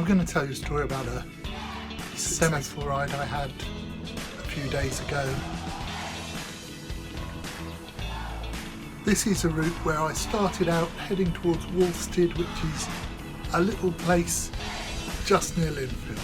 I'm going to tell you a story about a successful ride I had a few days ago. This is a route where I started out heading towards Wallstead, which is a little place just near Linfield.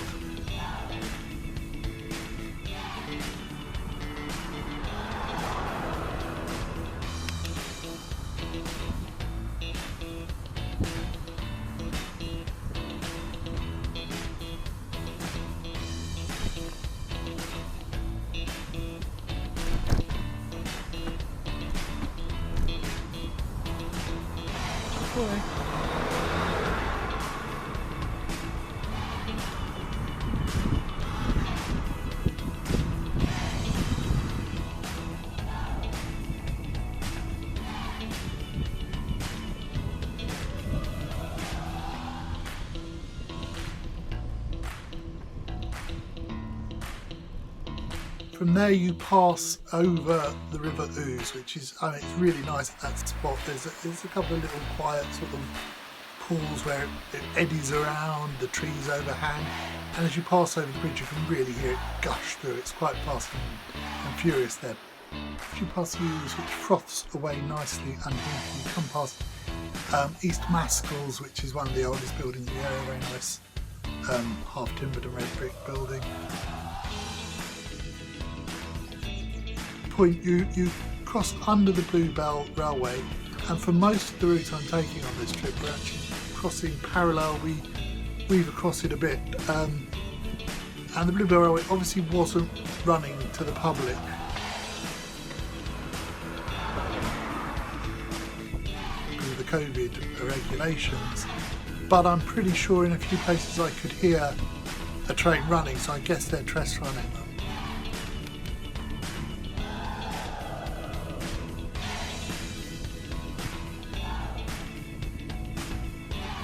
From there you pass over the River Ouse, which is, it's really nice at that spot. There's a couple of little quiet sort of pools where it eddies around, the trees overhang, and as you pass over the bridge you can really hear it gush through. It's quite fast and furious there. As you pass the Ouse, which froths away nicely underneath, you come past East Maskell's, which is one of the oldest buildings in the area, very nice half timbered and red brick building. You cross under the Bluebell Railway, and for most of the route I'm taking on this trip we're actually crossing parallel. We weave across it a bit, and the Bluebell Railway obviously wasn't running to the public because of the COVID regulations, but I'm pretty sure in a few places I could hear a train running, so I guess they're test running them.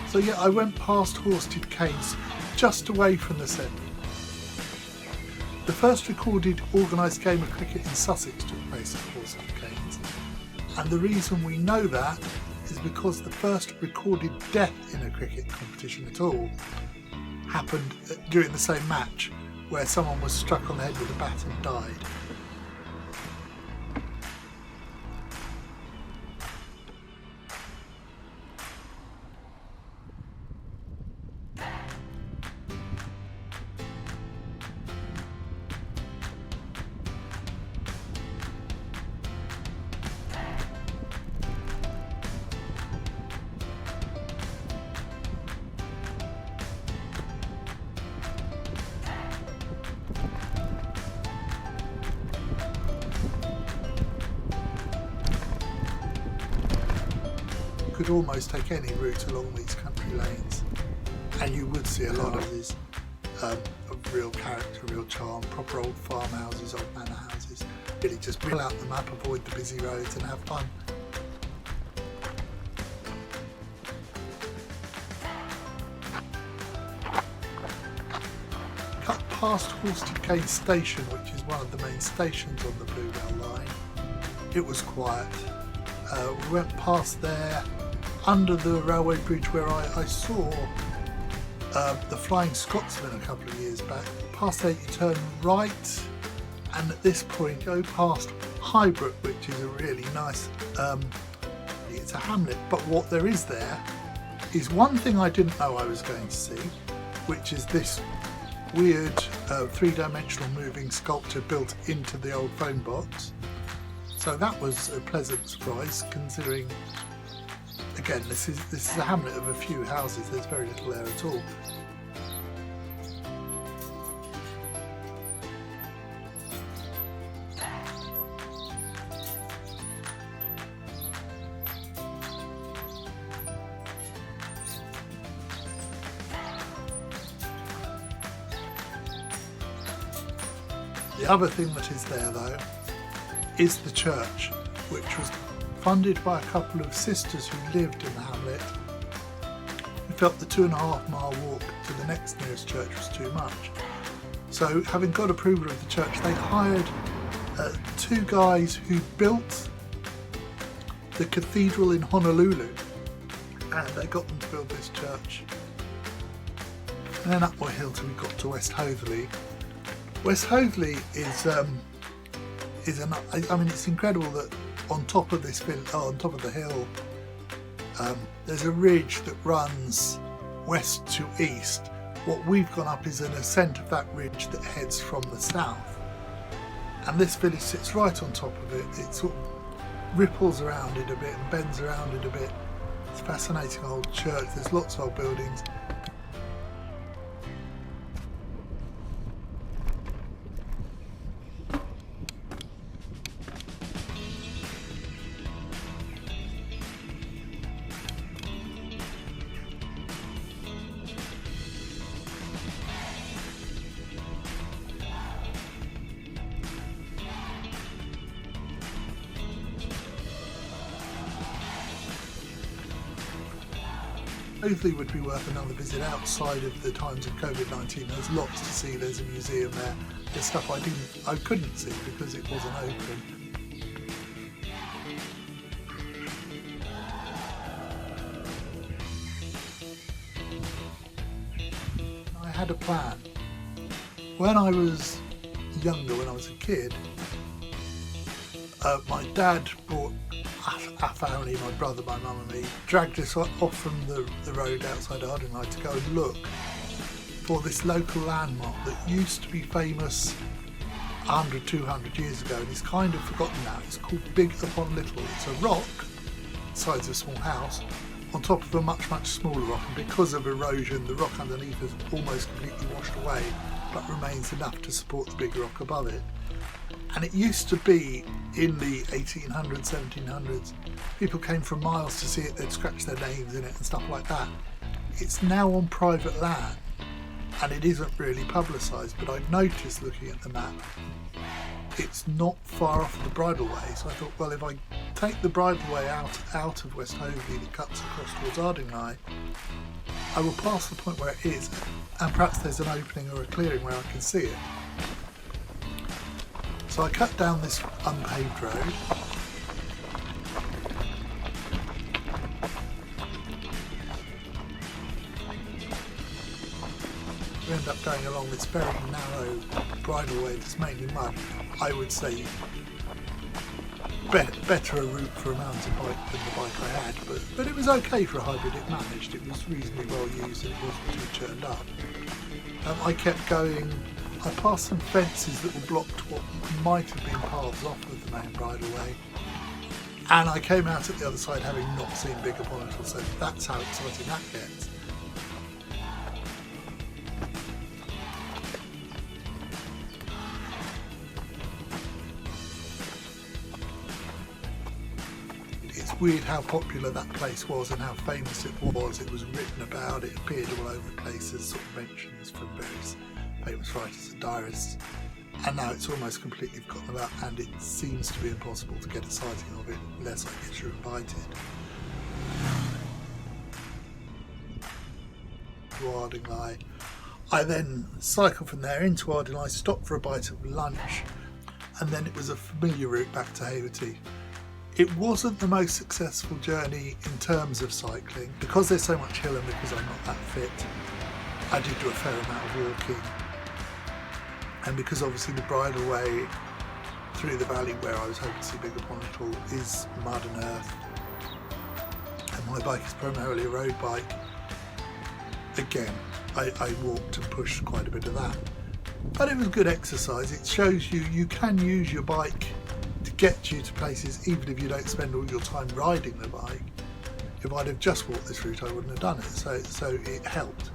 So yeah, I went past Horsted Keynes, just away from the centre. The first recorded organised game of cricket in Sussex took place at Horsted Keynes, and the reason we know that is because the first recorded death in a cricket competition at all happened during the same match, where someone was struck on the head with a bat and died. Could almost take any route along these country lanes, and you would see a lot of these of real character, real charm, proper old farmhouses, old manor houses. Really just pull out the map, avoid the busy roads and have fun. Cut past Horsted Keynes station, which is one of the main stations on the Bluebell line. It was quiet. We went past there, under the railway bridge where I saw the Flying Scotsman a couple of years back. Past there you turn right, and at this point go past Highbrook, which is a really nice, it's a hamlet, but what there is there is one thing I didn't know I was going to see, which is this weird three-dimensional moving sculpture built into the old phone box. So that was a pleasant surprise, considering, again, this is a hamlet of a few houses. There's very little there at all. The other thing that is there, though, is the church, which was funded by a couple of sisters who lived in the hamlet, who felt the 2.5 mile walk to the next nearest church was too much. So, having got approval of the church, they hired two guys who built the cathedral in Honolulu, and they got them to build this church. and then up more hill till we got to West Hoathly. West Hoathly is I mean, it's incredible that on top of this on top of the hill, there's a ridge that runs west to east. What we've gone up is an ascent of that ridge that heads from the south, and this village sits right on top of it. It sort of ripples around it a bit and bends around it a bit. It's a fascinating old church. There's lots of old buildings. Hoathly would be worth another visit outside of the times of COVID-19. There's lots to see. There's a museum there. There's stuff I couldn't see because it wasn't open. I had a plan. When I was younger, when I was a kid, my dad brought our family, my brother, my mum and me, dragged us off from the road outside Ardingly to go and look for this local landmark that used to be famous 100, 200 years ago, and it's kind of forgotten now. It's called Big Upon Little. It's a rock, the size of a small house, on top of a much, much smaller rock, and because of erosion, the rock underneath has almost completely washed away, but remains enough to support the big rock above it. And it used to be, in the 1800s, 1700s, people came from miles to see it. They'd scratch their names in it and stuff like that. It's now on private land, and it isn't really publicised, but I've noticed looking at the map, it's not far off the bridleway. So I thought, well, if I take the bridleway out of West Hoathly that cuts across towards Ardingly, I will pass the point where it is, and perhaps there's an opening or a clearing where I can see it. So I cut down this unpaved road. We end up going along this very narrow bridleway that's mainly mud. I would say better a route for a mountain bike than the bike I had, but it was okay for a hybrid. It managed. It was reasonably well used and it wasn't too turned up. I kept going. I passed some fences that were blocked what might have been paths off of the main bridleway, and I came out at the other side having not seen Big Upon Little, so that's how exciting that gets. It's weird how popular that place was and how famous it was. It was written about, it appeared all over the place as sort of mentions from various famous writers and diarists, and now it's almost completely forgotten about, and it seems to be impossible to get a sighting of it unless I guess you're invited. To Ardingly. I then cycled from there into Ardingly, stopped for a bite of lunch, and then it was a familiar route back to Haywards Heath. It wasn't the most successful journey in terms of cycling. Because there's so much hill and because I'm not that fit, I did do a fair amount of walking. And because obviously the bridleway through the valley where I was hoping to see Big Upon Little is mud and earth, and my bike is primarily a road bike, again, I walked and pushed quite a bit of that. But it was good exercise. It shows you can use your bike to get you to places even if you don't spend all your time riding the bike. If I'd have just walked this route, I wouldn't have done it, so it helped.